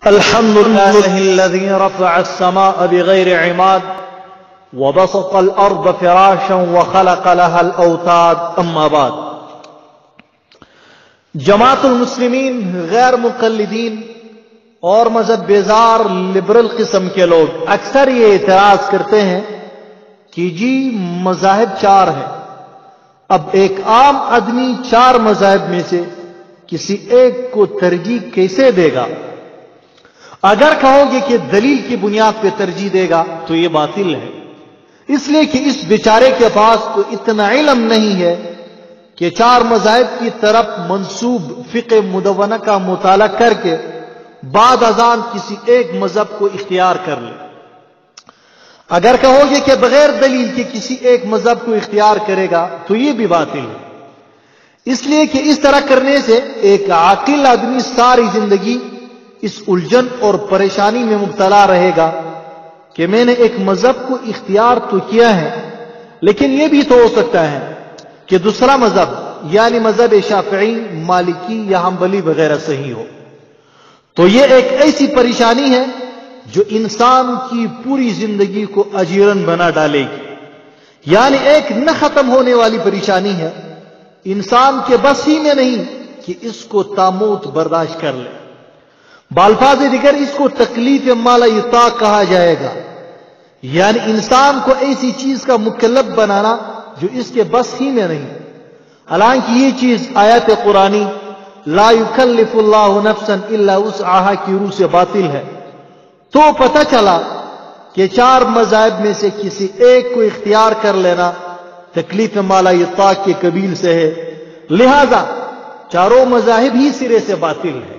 الحمد لله الذي رفع السماء بغير عماد وبسط الأرض فراشا وخلق لها الأوتاد أما بعد. جماعت المسلمین غیر مقلدین اور مذہب بیزار لبرل قسم کے لوگ اکثر یہ اعتراض کرتے ہیں کہ جی مذاہب چار ہیں، اب ایک عام آدمی چار مذاہب میں سے کسی ایک کو ترجیح کیسے دے گا؟ اگر کہو گے کہ دلیل کی بنیاد پہ ترجیح دے گا تو یہ باطل ہے، اس لیے کہ اس بیچارے کے پاس تو اتنا علم نہیں ہے کہ چار مذاہب کی طرف منسوب فقہ مدونہ کا مطالعہ کر کے بعد ازاں کسی ایک مذہب کو اختیار کر لے۔ اگر کہو گے کہ بغیر دلیل کے کسی ایک مذہب کو اختیار کرے گا تو یہ بھی باطل ہے، اس لیے کہ اس طرح کرنے سے ایک عاقل آدمی ساری زندگی اس الجھن اور پریشانی میں مبتلا رہے گا کہ میں نے ایک مذہب کو اختیار تو کیا ہے، لیکن یہ بھی تو ہو سکتا ہے کہ دوسرا مذہب یعنی مذہب شافعی، مالکی یا حنبلی وغیرہ صحیح ہو۔ تو یہ ایک ایسی پریشانی ہے جو انسان کی پوری زندگی کو اجیرن بنا ڈالے گی، یعنی ایک نہ ختم ہونے والی پریشانی ہے، انسان کے بس ہی میں نہیں کہ اس کو تاموت برداشت کر لے۔ بالفاظ دیگر اس کو تکلیف ما لا یطاق کہا جائے گا، یعنی انسان کو ایسی چیز کا مکلف بنانا جو اس کے بس ہی میں نہیں۔ حالانکہ یہ چیز آیت قرآنی لا یکلف اللہ نفسا الا وسعها کی روح سے باطل ہے۔ تو پتہ چلا کہ چار مذاہب میں سے کسی ایک کو اختیار کر لینا تکلیف ما لا یطاق کے قبیل سے ہے، لہذا چاروں مذاہب ہی سرے سے باطل ہے۔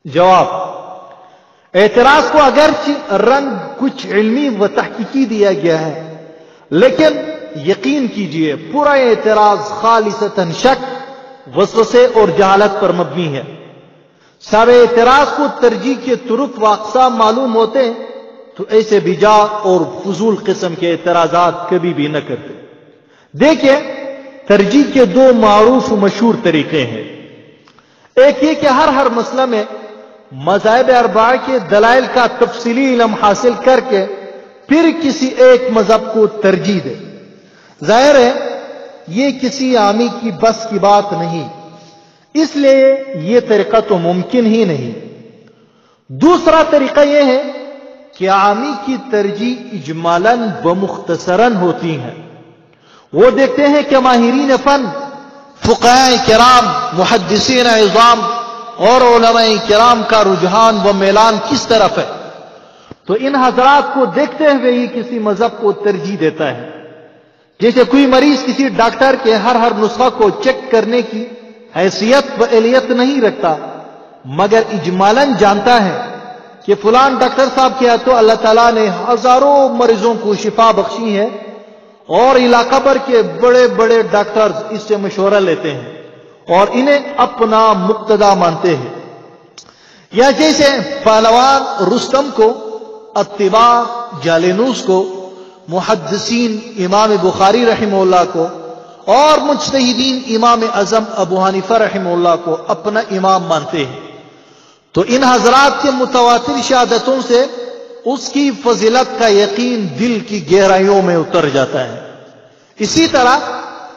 جواب: اعتراض کو اگرچہ رنگ کچھ علمی و تحقیقی دیا گیا ہے، لیکن یقین کیجئے پورا اعتراض خالصتاً شک، وسوسے اور جہالت پر مبنی ہے۔ سب اعتراض کو ترجیح کے طرق و اقسام معلوم ہوتے ہیں تو ایسے بیجا اور فضول قسم کے اعتراضات کبھی بھی نہ کرتے۔ دیکھیں، ترجیح کے دو معروف و مشہور طریقے ہیں۔ ایک یہ کہ ہر مسئلہ میں مذاہب اربعہ کے دلائل کا تفصیلی علم حاصل کر کے پھر کسی ایک مذہب کو ترجیح دے۔ ظاہر ہے یہ کسی عامی کی بس کی بات نہیں، اس لیے یہ طریقہ تو ممکن ہی نہیں۔ دوسرا طریقہ یہ ہے کہ عامی کی ترجیح اجمالاً و مختصراً ہوتی ہے۔ وہ دیکھتے ہیں کہ ماہرین فن، فقہاء کرام، محدثین عظام اور علماء کرام کا رجحان و میلان کس طرف ہے، تو ان حضرات کو دیکھتے ہوئے ہی کسی مذہب کو ترجیح دیتا ہے۔ جیسے کوئی مریض کسی ڈاکٹر کے ہر نسخہ کو چیک کرنے کی حیثیت و اہلیت نہیں رکھتا، مگر اجمالاً جانتا ہے کہ فلان ڈاکٹر صاحب کیا تو اللہ تعالیٰ نے ہزاروں مریضوں کو شفا بخشی ہے، اور علاقہ بھر کے بڑے بڑے ڈاکٹرز اس سے مشورہ لیتے ہیں اور انہیں اپنا مقتدا مانتے ہیں۔ یا جیسے پہلوان رستم کو، اتباع جالینوس کو، محدثین امام بخاری رحمہ اللہ کو اور مجتہدین امام اعظم ابو حنیفہ رحمہ اللہ کو اپنا امام مانتے ہیں، تو ان حضرات کے متواتر شہادتوں سے اس کی فضیلت کا یقین دل کی گہرائیوں میں اتر جاتا ہے۔ اسی طرح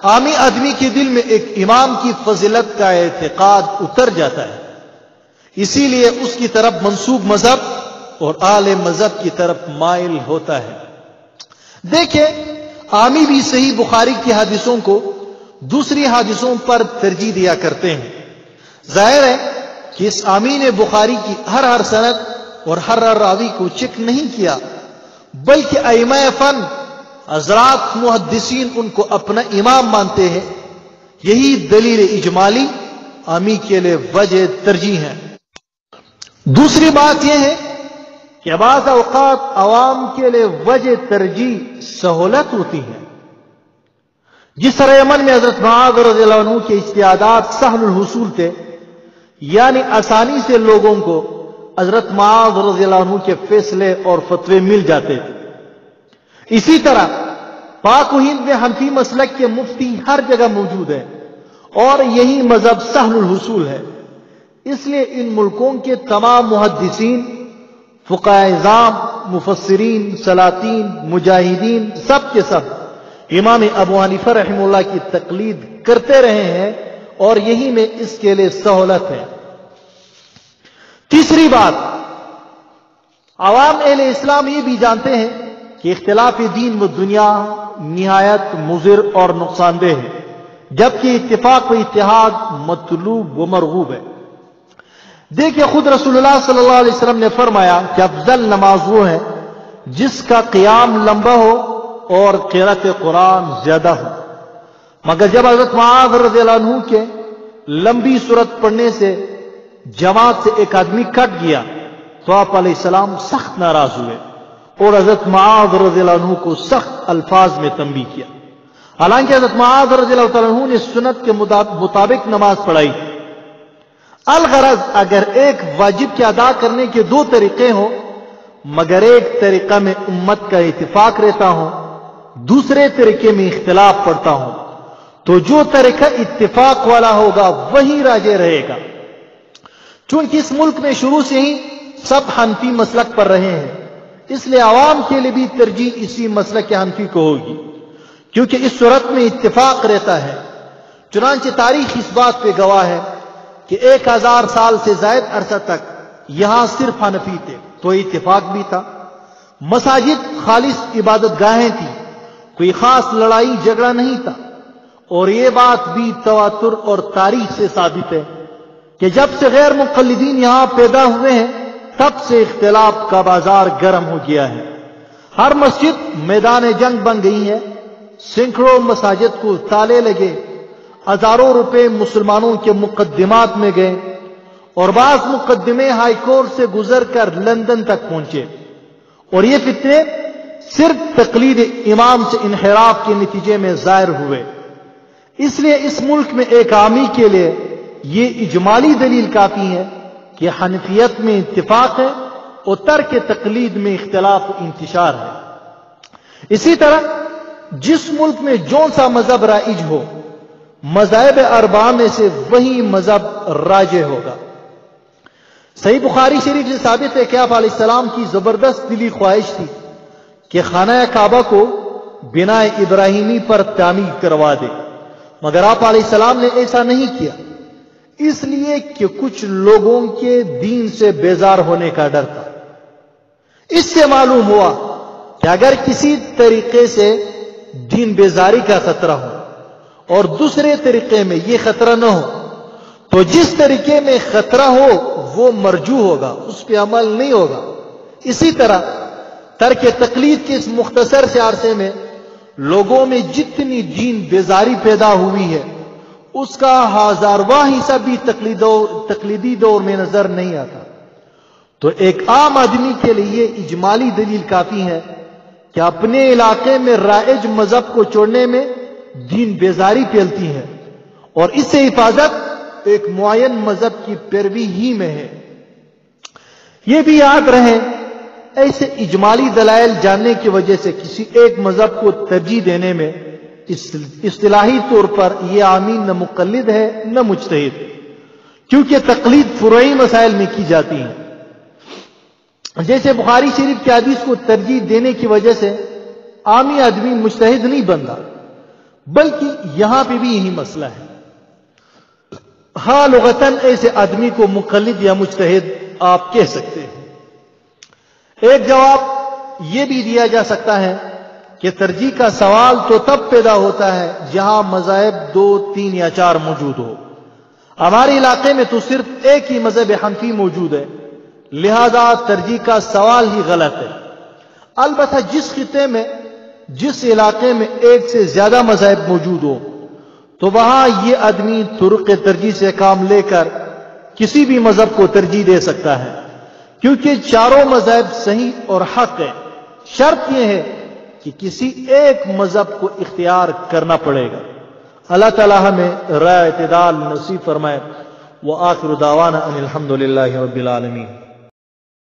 عامی آدمی کے دل میں ایک امام کی فضیلت کا اعتقاد اتر جاتا ہے، اسی لیے اس کی طرف منسوب مذہب اور اہل مذہب کی طرف مائل ہوتا ہے۔ دیکھیں، عامی بھی صحیح بخاری کی حدیثوں کو دوسری حدیثوں پر ترجیح دیا کرتے ہیں۔ ظاہر ہے کہ اس عامی نے بخاری کی ہر سند اور ہر راوی کو چیک نہیں کیا، بلکہ ائمہ فن حضرات محدثین ان کو اپنا امام مانتے ہیں۔ یہی دلیل اجمالی عامی کے لیے وجہ ترجیح ہے۔ دوسری بات یہ ہے کہ بعض اوقات عوام کے لیے وجہ ترجیح سہولت ہوتی ہے، جس طرح یمن میں حضرت معاذ رضی اللہ عنہ کے اجتہادات سہل الحصول تھے، یعنی آسانی سے لوگوں کو حضرت معاذ رضی اللہ عنہ کے فیصلے اور فتوے مل جاتے تھے۔ اسی طرح پاک و ہند میں حنفی مسلک کے مفتی ہر جگہ موجود ہیں اور یہی مذہب سہل الحصول ہے، اس لیے ان ملکوں کے تمام محدثین، فقہائے اعظام، مفسرین، سلاطین، مجاہدین، سب کے سب امام ابو حنیفہ رحمہ اللہ کی تقلید کرتے رہے ہیں، اور یہی میں اس کے لیے سہولت ہے۔ تیسری بات، عوام اہل اسلام یہ بھی جانتے ہیں کہ اختلاف دین و دنیا نہایت مضر اور نقصان دہ ہے، جبکہ اتفاق و اتحاد مطلوب و مرغوب ہے۔ دیکھیے خود رسول اللہ صلی اللہ علیہ وسلم نے فرمایا کہ افضل نماز وہ ہے جس کا قیام لمبا ہو اور قرأت قرآن زیادہ ہو، مگر جب حضرت معاذ رضی اللہ عنہ کے لمبی سورت پڑھنے سے جماعت سے ایک آدمی کٹ گیا تو آپ علیہ السلام سخت ناراض ہوئے اور حضرت معاذ رضی اللہ عنہ کو سخت الفاظ میں تنبیہ کیا۔ حالانکہ حضرت معاذ رضی اللہ عنہ نے سنت کے مطابق نماز پڑھائی۔ الغرض اگر ایک واجب کے ادا کرنے کے دو طریقے ہوں مگر ایک طریقہ میں امت کا اتفاق رہتا ہو، دوسرے طریقے میں اختلاف پڑتا ہو، تو جو طریقہ اتفاق والا ہوگا وہی راجے رہے گا۔ چونکہ اس ملک میں شروع سے ہی سب حنفی مسلک پر رہے ہیں، اس لیے عوام کے لیے بھی ترجیح اسی مسلک حنفی کو ہوگی، کیونکہ اس صورت میں اتفاق رہتا ہے۔ چنانچہ تاریخ اس بات پہ گواہ ہے کہ 1000 سال سے زائد عرصہ تک یہاں صرف حنفی تھے، تو اتفاق بھی تھا۔ مساجد خالص عبادت گاہیں تھیں، کوئی خاص لڑائی جھگڑا نہیں تھا، اور یہ بات بھی تواتر اور تاریخ سے ثابت ہے کہ جب سے غیر مقلدین یہاں پیدا ہوئے ہیں تب سے اختلاف کا بازار گرم ہو گیا ہے۔ ہر مسجد میدان جنگ بن گئی ہے، سینکڑوں مساجد کو تالے لگے، ہزاروں روپے مسلمانوں کے مقدمات میں گئے، اور بعض مقدمے ہائی کورٹ سے گزر کر لندن تک پہنچے، اور یہ فتنے صرف تقلید امام سے انحراف کے نتیجے میں ظاہر ہوئے۔ اس لیے اس ملک میں ایک عامی کے لیے یہ اجمالی دلیل کافی ہے کہ حنفیت میں اتفاق ہے اور ترک تقلید میں اختلاف و انتشار ہے۔ اسی طرح جس ملک میں جون سا مذہب رائج ہو، مذاہب اربعہ میں سے وہی مذہب راجح ہوگا۔ صحیح بخاری شریف سے ثابت ہے کہ آپ علیہ السلام کی زبردست دلی خواہش تھی کہ خانہ کعبہ کو بنا ابراہیمی پر تعمیر کروا دے، مگر آپ علیہ السلام نے ایسا نہیں کیا، اس لیے کہ کچھ لوگوں کے دین سے بیزار ہونے کا ڈر تھا۔ اس سے معلوم ہوا کہ اگر کسی طریقے سے دین بیزاری کا خطرہ ہو اور دوسرے طریقے میں یہ خطرہ نہ ہو تو جس طریقے میں خطرہ ہو وہ مرجو ہوگا، اس پہ عمل نہیں ہوگا۔ اسی طرح ترک تقلید کے اس مختصر سے عرصے میں لوگوں میں جتنی دین بیزاری پیدا ہوئی ہے اس کا ہزارواں حصہ بھی تقلیدی دور میں نظر نہیں آتا۔ تو ایک عام آدمی کے لیے یہ اجمالی دلیل کافی ہے کہ اپنے علاقے میں رائج مذہب کو چھوڑنے میں دین بیزاری پھیلتی ہے، اور اس سے حفاظت ایک معین مذہب کی پیروی ہی میں ہے۔ یہ بھی یاد رہے، ایسے اجمالی دلائل جاننے کی وجہ سے کسی ایک مذہب کو ترجیح دینے میں اصطلاحی طور پر یہ عامین نہ مقلد ہے نہ مجتہد، کیونکہ تقلید فروعی مسائل میں کی جاتی ہے۔ جیسے بخاری شریف کی حدیث کو ترجیح دینے کی وجہ سے عامی آدمی مجتہد نہیں بنتا، بلکہ یہاں پہ بھی یہی مسئلہ ہے۔ ہاں لغتاً ایسے آدمی کو مقلد یا مجتہد آپ کہہ سکتے ہیں۔ ایک جواب یہ بھی دیا جا سکتا ہے کہ ترجیح کا سوال تو تب پیدا ہوتا ہے جہاں مذاہب 2، 3 یا 4 موجود ہو۔ ہمارے علاقے میں تو صرف ایک ہی مذہب حنفی موجود ہے، لہذا ترجیح کا سوال ہی غلط ہے۔ البتہ جس خطے میں، جس علاقے میں ایک سے زیادہ مذاہب موجود ہو تو وہاں یہ آدمی طرق ترجیح سے کام لے کر کسی بھی مذہب کو ترجیح دے سکتا ہے، کیونکہ چاروں مذاہب صحیح اور حق ہے۔ شرط یہ ہے کہ کسی ایک مذہب کو اختیار کرنا پڑے گا۔ اللہ تعالی ہمیں رائے اعتدال نصیب فرمائے۔ وآخر دعوانا ان الحمد للہ رب العالمین۔